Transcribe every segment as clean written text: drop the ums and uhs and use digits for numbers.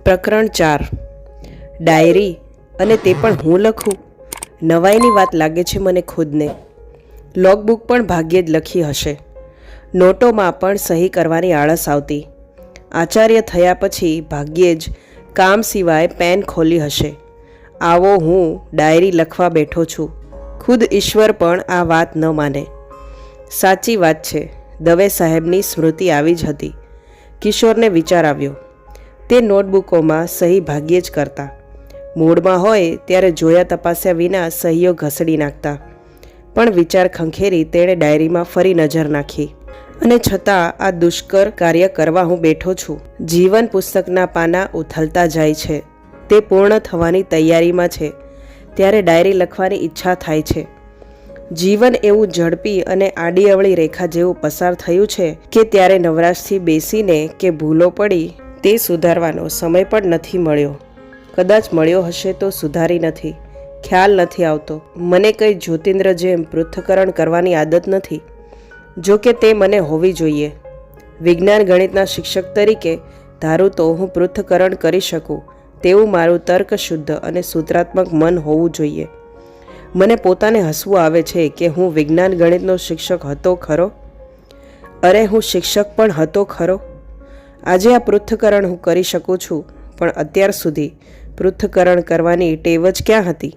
પ્રકરણ 4 ડાયરી, અને તે પણ હું લખું? નવાઈની વાત લાગે છે મને ખુદને. લોગબુક પણ ભાગ્યે જ લખી હશે. નોટોમાં પણ સહી કરવાની આળસ આવતી. આચાર્ય થયા પછી ભાગ્યે જ કામ સિવાય પેન ખોલી હશે. આવો હું ડાયરી લખવા બેઠો છું. ખુદ ઈશ્વર પણ આ વાત ન માને. સાચી વાત છે. દવે સાહેબની સ્મૃતિ આવી જ હતી. કિશોરને વિચાર આવ્યો. તે નોટબુકોમાં સહી ભાગ્યે જ કરતા. મૂડમાં હોય ત્યારે જોયા તપાસ્યા વિના સહીઓ ઘસડી નાખતા. પણ વિચાર ખંખેરી તેણે ડાયરીમાં ફરી નજર નાખી. અને છતાં આ દુષ્કર કાર્ય કરવા હું બેઠો છું. જીવન પુસ્તકના પાના ઉથલતા જાય છે. તે પૂર્ણ થવાની તૈયારીમાં છે. ત્યારે ડાયરી લખવાની ઈચ્છા થાય છે. જીવન એવું ઝડપી અને આડી અવળી રેખા જેવું પસાર થયું છે કે ત્યારે નવરાશથી બેસીને કે ભૂલો પડી તે સુધારવાનો સમય પણ નથી મળ્યો. કદાચ મળ્યો હશે તો સુધારી નથી. ખ્યાલ નથી આવતો. મને કંઈ જ્યોતિન્દ્ર જેમ પૃથ્થકરણ કરવાની આદત નથી. જો કે તે મને હોવી જોઈએ. વિજ્ઞાન ગણિતના શિક્ષક તરીકે ધારું તો હું પૃથ્થકરણ કરી શકું તેવું મારું તર્કશુદ્ધ અને સૂત્રાત્મક મન હોવું જોઈએ. મને પોતાને હસવું આવે છે કે હું વિજ્ઞાન ગણિતનો શિક્ષક હતો ખરો? અરે, હું શિક્ષક પણ હતો ખરો? આજે આ પૃથ્થકરણ હું કરી શકું છું, પણ અત્યાર સુધી પૃથ્થકરણ કરવાની ટેવ જ ક્યાં હતી?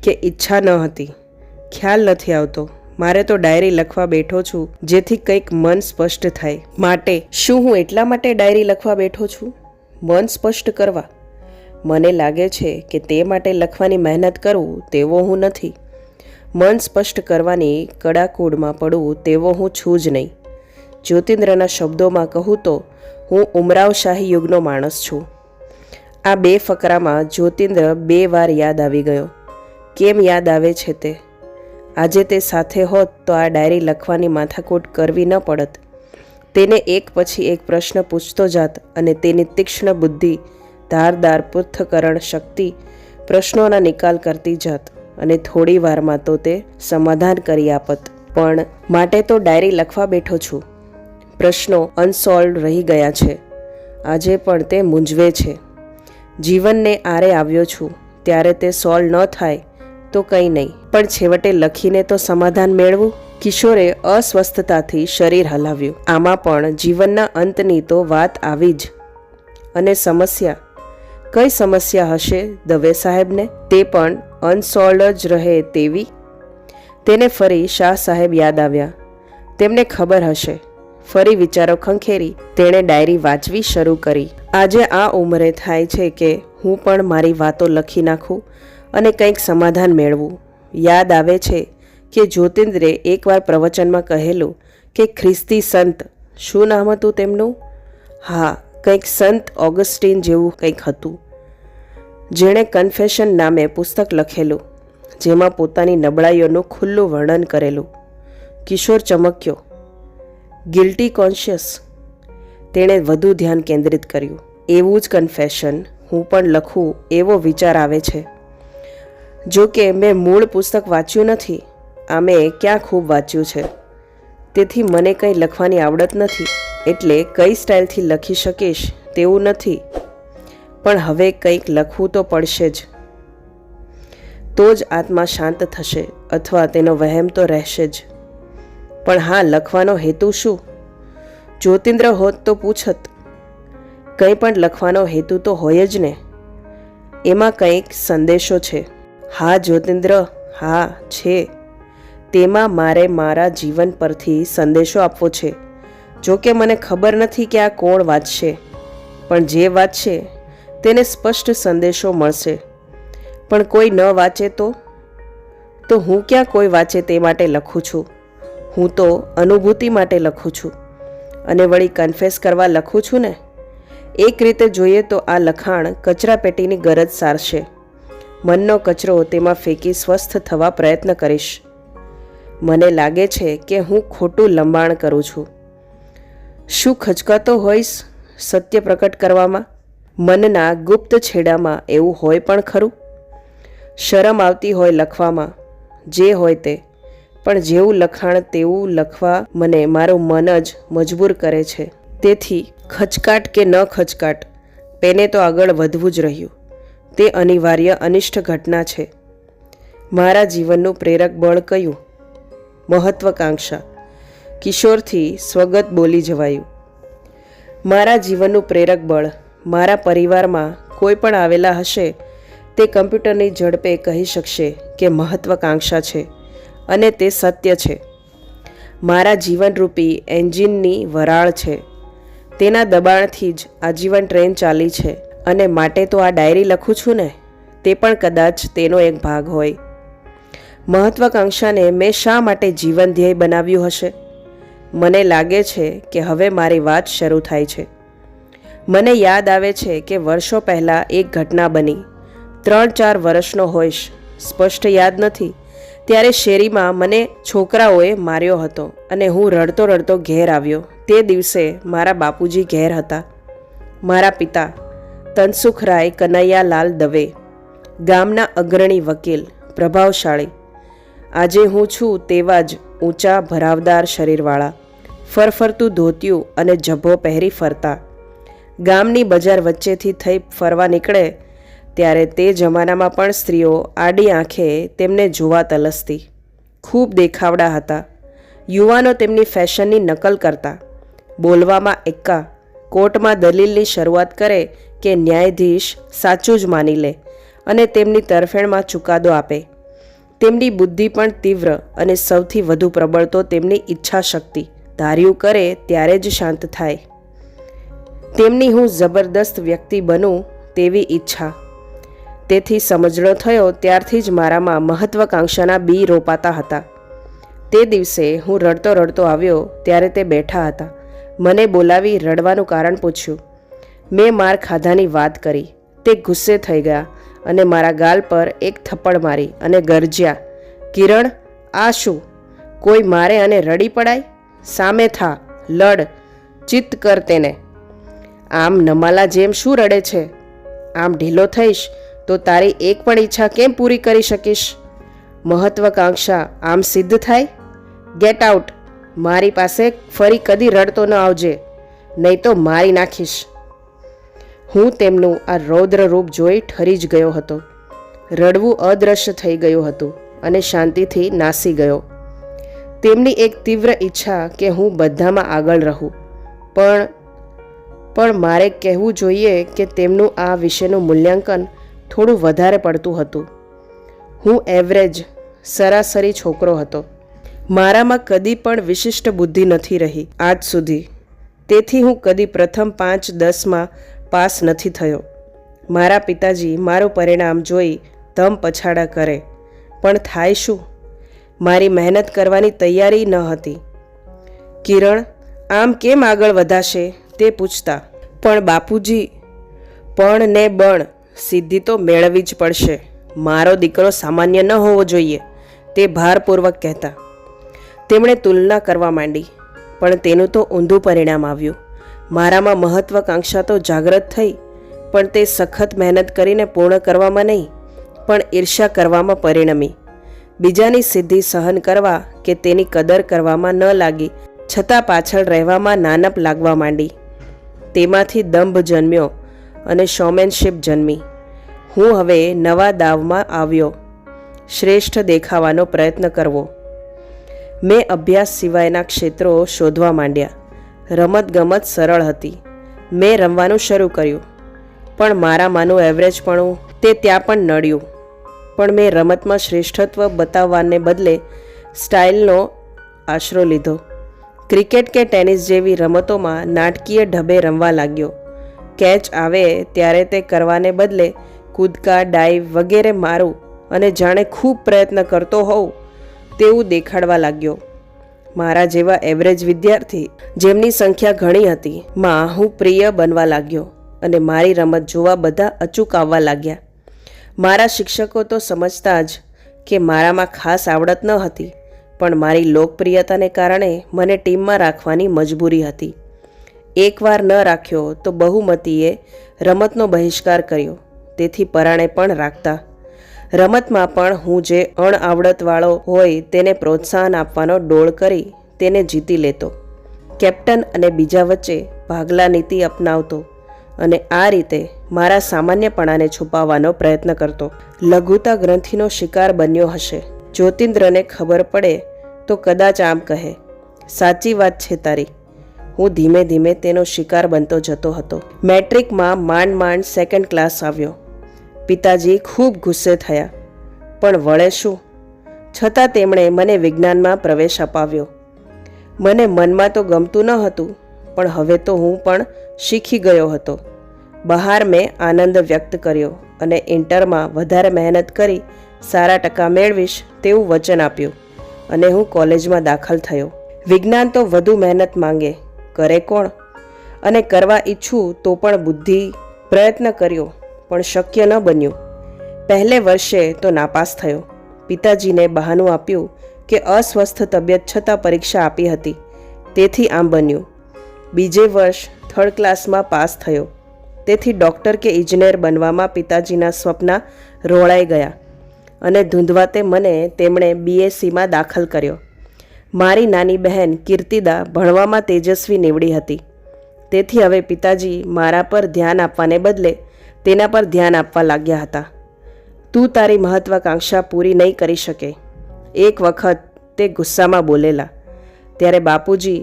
કે ઈચ્છા ન હતી? ખ્યાલ નથી આવતો. મારે તો ડાયરી લખવા બેઠો છું જેથી કંઈક મન સ્પષ્ટ થાય માટે. શું હું એટલા માટે ડાયરી લખવા બેઠો છું? મન સ્પષ્ટ કરવા? મને લાગે છે કે તે માટે લખવાની મહેનત કરું તેવો હું નથી. મન સ્પષ્ટ કરવાની કડાકૂડમાં પડું તેવો હું છું જ નહીં. જ્યોતિન્દ્રના શબ્દોમાં કહું તો હું ઉમરાવશાહી યુગનો માણસ છું. આ બે ફકરામાં જ્યોતિન્દ્ર 2 વાર યાદ આવી ગયો. કેમ યાદ આવે છે તે? આજે તે સાથે હોત તો આ ડાયરી લખવાની માથાકૂટ કરવી ન પડત. તેને એક પછી એક પ્રશ્ન પૂછતો જાત અને તેની તીક્ષ્ણ બુદ્ધિ ધારદાર પૃથ્થકરણ શક્તિ પ્રશ્નોના નિકાલ કરતી જાત અને થોડી વારમાં તો તે સમાધાન કરી આપત. પણ માટે તો ડાયરી લખવા બેઠો છું. પ્રશ્નો અનસોલ્વડ રહી ગયા છે. આજે પણ તે મૂંઝવે છે. જીવનને આરે આવ્યો છું ત્યારે તે સોલ્વ ન થાય તો કંઈ નહીં, પણ છેવટે લખીને તો સમાધાન મેળવું. કિશોરે અસ્વસ્થતાથી શરીર હલાવ્યું. આમાં પણ જીવનના અંતની તો વાત આવી જ. અને સમસ્યા? કઈ સમસ્યા હશે દવે સાહેબને? તે પણ અનસોલ્વડ જ રહે તેવી? તેને ફરી શાહ સાહેબ યાદ આવ્યા. તેમને ખબર હશે. ફરી વિચારો ખંખેરી તેણે ડાયરી વાંચવી શરૂ કરી. આજે આ ઉંમરે થાય છે કે હું પણ મારી વાતો લખી નાખું અને કંઈક સમાધાન મેળવું. યાદ આવે છે કે જ્યોતિન્દ્રે એકવાર પ્રવચનમાં કહેલું કે ખ્રિસ્તી સંત, શું નામ હતું તેમનું? હા, કંઈક સંત ઓગસ્ટીન જેવું કંઈક હતું, જેણે કન્ફેશન નામે પુસ્તક લખેલું જેમાં પોતાની નબળાઈઓનું ખુલ્લું વર્ણન કરેલું. કિશોર ચમક્યો. Guilty conscious? તેણે વધુ ધ્યાન કેન્દ્રિત કર્યું. એવું જ કન્ફેશન હું પણ લખું એવો વિચાર આવે છે. જો કે મેં મૂળ પુસ્તક વાંચ્યું નથી. આ મેં ક્યાં ખૂબ વાંચ્યું છે. તેથી મને કંઈ લખવાની આવડત નથી. એટલે કઈ સ્ટાઇલથી લખી શકીશ તેવું નથી. પણ હવે કંઈક લખવું તો પડશે જ. તો જ આત્મા શાંત થશે અથવા તેનો વહેમ તો રહેશે જ. પણ હા, લખવાનો હેતુ શું? જ્યોતિન્દ્ર હોત તો પૂછત. કંઈ પણ લખવાનો હેતુ તો હોય જ ને. એમાં કંઈક સંદેશો છે. હા જ્યોતિન્દ્ર, હા છે. તેમાં મારે મારા જીવન પરથી સંદેશો આપવો છે. જો કે મને ખબર નથી કે આ કોણ વાંચશે, પણ જે વાંચશે તેને સ્પષ્ટ સંદેશો મળશે. પણ કોઈ ન વાંચે તો હું ક્યાં કોઈ વાંચે તે માટે લખું છું. હું તો અનુભૂતિ માટે લખું છું. અને વળી કન્ફેસ કરવા લખું છું ને. એક રીતે જોઈએ તો આ લખાણ કચરાપેટીની ગરજ સારશે. મનનો કચરો તેમાં ફેંકી સ્વસ્થ થવા પ્રયત્ન કરીશ. મને લાગે છે કે હું ખોટું લંબાણ કરું છું. શું ખચકાતો હોઈશ સત્ય પ્રકટ કરવામાં? મનના ગુપ્ત છેડામાં એવું હોય પણ ખરું? શરમ આવતી હોય લખવામાં. જે હોય તે, પણ જેવું લખાણ તેવું લખવા મને મારું મન જ મજબૂર કરે છે. તેથી ખચકાટ કે ન ખચકાટ, પેને તો આગળ વધવું જ રહ્યું. તે અનિવાર્ય અનિષ્ટ ઘટના છે. મારા જીવનનું પ્રેરક બળ કયું? મહત્વાકાંક્ષા. કિશોરથી સ્વગત બોલી જવાયું. મારા જીવનનું પ્રેરક બળ મારા પરિવારમાં કોઈ પણ આવેલા હશે તે કમ્પ્યુટરની ઝડપે કહી શકશે કે મહત્વાકાંક્ષા છે, અને તે સત્ય છે. મારા જીવનરૂપી એન્જિનની વરાળ છે. તેના દબાણથી જ આજીવન ટ્રેન ચાલી છે, અને માટે તો આ ડાયરી લખું છું ને, તે પણ કદાચ તેનો એક ભાગ હોય. મહત્વાકાંક્ષાને મેં શા માટે જીવન ધ્યેય બનાવ્યું હશે? મને લાગે છે કે હવે મારી વાત શરૂ થાય છે. મને યાદ આવે છે કે વર્ષો પહેલાં એક ઘટના બની. 3-4 વર્ષનો હોઈશ, સ્પષ્ટ યાદ નથી. ત્યારે શેરીમાં મને છોકરાઓએ માર્યો હતો અને હું રડતો રડતો ઘેર આવ્યો. તે દિવસે મારા બાપુજી ઘેર હતા. મારા પિતા તનસુખરાય કનૈયાલાલ દવે, ગામના અગ્રણી વકીલ, પ્રભાવશાળી. આજે હું છું તેવા જ ઊંચા ભરાવદાર શરીરવાળા, ફરફરતું ધોતિયું અને ઝભ્ભો પહેરી ફરતા. ગામની બજાર વચ્ચેથી થઈ ફરવા નીકળે ત્યારે તે જમાનામાં પણ સ્ત્રીઓ આડી આંખે તેમને જોવા તલસતી. ખૂબ દેખાવડા હતા. યુવાનો તેમની ફેશનની નકલ કરતા. બોલવામાં એક્કા, કોર્ટમાં દલીલની શરૂઆત કરે કે ન્યાયાધીશ સાચું જ માની લે અને તેમની તરફેણમાં ચુકાદો આપે. તેમની બુદ્ધિ પણ તીવ્ર અને સૌથી વધુ પ્રબળ તો તેમની ઈચ્છા શક્તિ. ધાર્યું કરે ત્યારે જ શાંત થાય. તેમની હું જબરદસ્ત વ્યક્તિ બનું તેવી ઈચ્છા. તેથી સમજણો થયો ત્યારથી જ મારામાં મહત્વાકાંક્ષાના બી રોપાતા હતા. તે દિવસે હું રડતો રડતો આવ્યો ત્યારે તે બેઠા હતા. મને બોલાવી રડવાનું કારણ પૂછ્યું. મેં માર ખાધાની વાત કરી. તે ગુસ્સે થઈ ગયા અને મારા ગાલ પર એક થપ્પડ મારી અને ગરજ્યા, કિરણ, આ શું? કોઈ મારે અને રડી પડાય? સામે થા, લડ, ચિત્ત કર તેને. આમ નમાલા જેમ શું રડે છે? આમ ઢીલો થઈશ તો તારી એક પણ ઈચ્છા કેમ પૂરી કરી શકીશ? મહત્વાકાંક્ષા આમ સિદ્ધ થાય? Get out. મારી પાસે ફરી કદી રડતો ન આવજે, નહીં તો મારી નાખીશ. હું તેમનું આ રૌદ્ર રૂપ જોઈ ઠરી જ ગયો હતો. રડવું અદૃશ્ય થઈ ગયું હતું અને શાંતિથી નાસી ગયો. તેમની એક તીવ્ર ઈચ્છા કે હું બધામાં આગળ રહું, પણ મારે કહેવું જોઈએ કે તેમનું આ વિશેનું મૂલ્યાંકન થોડું વધારે પડતું હતું. હું એવરેજ, સરાસરી છોકરો હતો. મારામાં કદી પણ વિશિષ્ટ બુદ્ધિ નથી રહી આજ સુધી. તેથી હું કદી પ્રથમ 5-10માં પાસ નથી થયો. મારા પિતાજી મારું પરિણામ જોઈ ધમ પછાડા કરે, પણ થાય શું? મારી મહેનત કરવાની તૈયારી ન હતી. કિરણ, આમ કેમ આગળ વધાશે તે પૂછતા. પણ બાપુજી, પણ ને બણ, સિદ્ધિ તો મેળવવી જ પડશે. મારો દીકરો સામાન્ય ન હોવો જોઈએ, તે ભારપૂર્વક કહેતા. તેમણે તુલના કરવા માંડી, પણ તેનું તો ઊંધું પરિણામ આવ્યું. મારામાં મહત્વાકાંક્ષા તો જાગૃત થઈ, પણ તે સખત મહેનત કરીને પૂર્ણ કરવામાં નહીં, પણ ઈર્ષ્યા કરવામાં પરિણમી. બીજાની સિદ્ધિ સહન કરવા કે તેની કદર કરવામાં ન લાગી, છતાં પાછળ રહેવામાં નાનપ લાગવા માંડી. તેમાંથી દંભ જન્મ્યો અને શોમેનશિપ જન્મી. હું હવે નવા દાવમાં આવ્યો, શ્રેષ્ઠ દેખાવાનો પ્રયત્ન કરવો. મેં અભ્યાસ સિવાયના ક્ષેત્રો શોધવા માંડ્યા. રમતગમત સરળ હતી. મેં રમવાનું શરૂ કર્યું, પણ મારામાંનું એવરેજપણું તે ત્યાં પણ નડ્યું. પણ મેં રમતમાં શ્રેષ્ઠત્વ બતાવવાને બદલે સ્ટાઇલનો આશરો લીધો. ક્રિકેટ કે ટેનિસ જેવી રમતોમાં નાટકીય ઢબે રમવા લાગ્યો. કેચ આવે ત્યારે તે કરવાને બદલે કૂદકા, ડાઈવ વગેરે મારું અને જાણે ખૂબ પ્રયત્ન કરતો હોઉં તેવું દેખાડવા લાગ્યો. મારા જેવા એવરેજ વિદ્યાર્થી, જેમની સંખ્યા ઘણી હતી, માં હું પ્રિય બનવા લાગ્યો અને મારી રમત જોવા બધા અચૂક આવવા લાગ્યા. મારા શિક્ષકો તો સમજતા જ કે મારામાં ખાસ આવડત ન હતી, પણ મારી લોકપ્રિયતાને કારણે મને ટીમમાં રાખવાની મજબૂરી હતી. એકવાર ન રાખ્યો તો બહુમતીએ રમતનો બહિષ્કાર કર્યો, તેથી પરાણે પણ રાખતા. રમતમાં પણ હું જે અણઆવડતવાળો હોય તેને પ્રોત્સાહન આપવાનો ડોળ કરી તેને જીતી લેતો. કેપ્ટન અને બીજા વચ્ચે ભાગલા નીતિ અપનાવતો અને આ રીતે મારા સામાન્યપણાને છુપાવવાનો પ્રયત્ન કરતો. લઘુતા ગ્રંથિનો શિકાર બન્યો હશે. જ્યોતિન્દ્રને ખબર પડે તો કદાચ આમ કહે, સાચી વાત છે તારી. હું ધીમે ધીમે તેનો શિકાર બનતો જતો હતો. મેટ્રિકમાં માંડ સેકન્ડ ક્લાસ આવ્યો. પિતાજી ખૂબ ગુસ્સે થયા, પણ વળે શું? છતાં તેમણે મને વિજ્ઞાનમાં પ્રવેશ અપાવ્યો. મને મનમાં તો ગમતું ન હતું, પણ હવે તો હું પણ શીખી ગયો હતો. બહાર મેં આનંદ વ્યક્ત કર્યો અને ઇન્ટરમાં વધારે મહેનત કરી સારા ટકા મેળવીશ તેવું વચન આપ્યું અને હું કોલેજમાં દાખલ થયો. વિજ્ઞાન તો વધુ મહેનત માંગે, કરે કોણ? અને કરવા ઈચ્છું તો પણ બુદ્ધિ પ્રયત્ન કર્યો, પણ શક્ય ન બન્યું. પહેલે વર્ષે તો નાપાસ થયો. પિતાજીને બહાનું આપ્યું કે અસ્વસ્થ તબિયત છતાં પરીક્ષા આપી હતી, તેથી આમ બન્યું. બીજે વર્ષ થર્ડ ક્લાસમાં પાસ થયો, તેથી ડૉક્ટર કે ઇજનેર બનવામાં પિતાજીના સ્વપ્ન રોળાઈ ગયા અને ધૂંધવાતે મને તેમણે BScમાં દાખલ કર્યો. મારી નાની બહેન કીર્તિદા ભણવામાં તેજસ્વી નીવડી હતી, તેથી હવે પિતાજી મારા પર ધ્યાન આપવાને બદલે તેના પર ધ્યાન આપવા લાગ્યા હતા. તું તારી મહત્વાકાંક્ષા પૂરી નહીં કરી શકે, એક વખત તે ગુસ્સામાં બોલેલા. ત્યારે બાપુજી,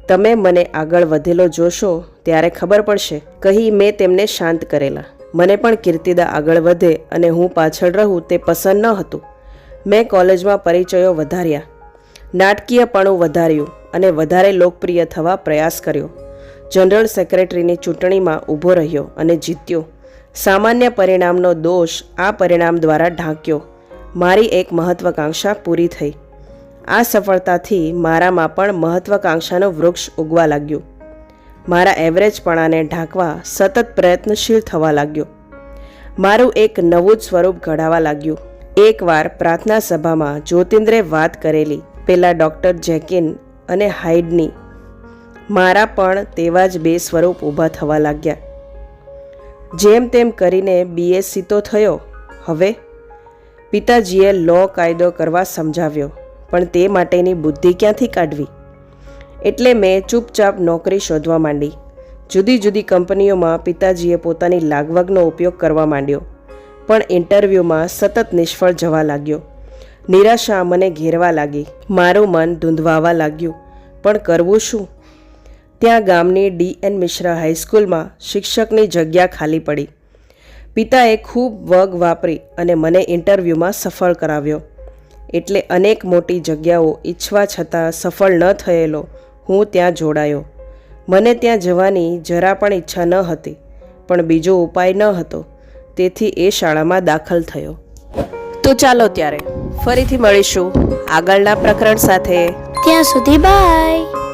તમે મને આગળ વધેલો જોશો ત્યારે ખબર પડશે, કહી મેં તેમને શાંત કરેલા. મને પણ કીર્તિદા આગળ વધે અને હું પાછળ રહું તે પસંદ ન હતું. મેં કોલેજમાં પરિચયો વધાર્યા, નાટકીયપણું વધાર્યું અને વધારે લોકપ્રિય થવા પ્રયાસ કર્યો. જનરલ સેક્રેટરીની ચૂંટણીમાં ઊભો રહ્યો અને જીત્યો. સામાન્ય પરિણામનો દોષ આ પરિણામ દ્વારા ઢાંક્યો. મારી એક મહત્વાકાંક્ષા પૂરી થઈ. આ સફળતાથી મારામાં પણ મહત્વાકાંક્ષાનું વૃક્ષ ઉગવા લાગ્યું. મારા એવરેજપણાને ઢાંકવા સતત પ્રયત્નશીલ થવા લાગ્યો. મારું એક નવું જ સ્વરૂપ ઘડાવા લાગ્યું. એકવાર પ્રાર્થના સભામાં જ્યોતિન્દ્રે વાત કરેલી પેલા ડૉક્ટર જેકિન અને હાઇડની, મારા પણ તેવા જ બે સ્વરૂપ ઊભા થવા લાગ્યા. જેમ તેમ કરીને BSc તો થયો. હવે પિતાજીએ લો કાયદો કરવા સમજાવ્યો, પણ તે માટેની બુદ્ધિ ક્યાંથી કાઢવી? એટલે મેં ચૂપચાપ નોકરી શોધવા માંડી. જુદી જુદી કંપનીઓમાં પિતાજીએ પોતાની લાગવગનો ઉપયોગ કરવા માંડ્યો, પણ ઇન્ટરવ્યૂમાં સતત નિષ્ફળ જવા લાગ્યો. નિરાશા મને ઘેરવા લાગી. મારું મન ધૂંધવાવા લાગ્યું, પણ કરવું શું? ત્યાં ગામની D.N. મિશ્રા હાઈસ્કૂલમાં શિક્ષકની જગ્યા ખાલી પડી. પિતાએ ખૂબ વગ વાપરી અને મને ઇન્ટરવ્યૂમાં સફળ કરાવ્યો. એટલે અનેક મોટી જગ્યાઓ ઈચ્છવા છતાં સફળ ન થયેલો હું ત્યાં જોડાયો. મને ત્યાં જવાની જરા પણ ઈચ્છા ન હતી, પણ બીજો ઉપાય ન હતો, તેથી એ શાળામાં દાખલ થયો. તો ચાલો ત્યારે ફરીથી મળીશું આગળના પ્રકરણ સાથે. ત્યાં સુધી બાય.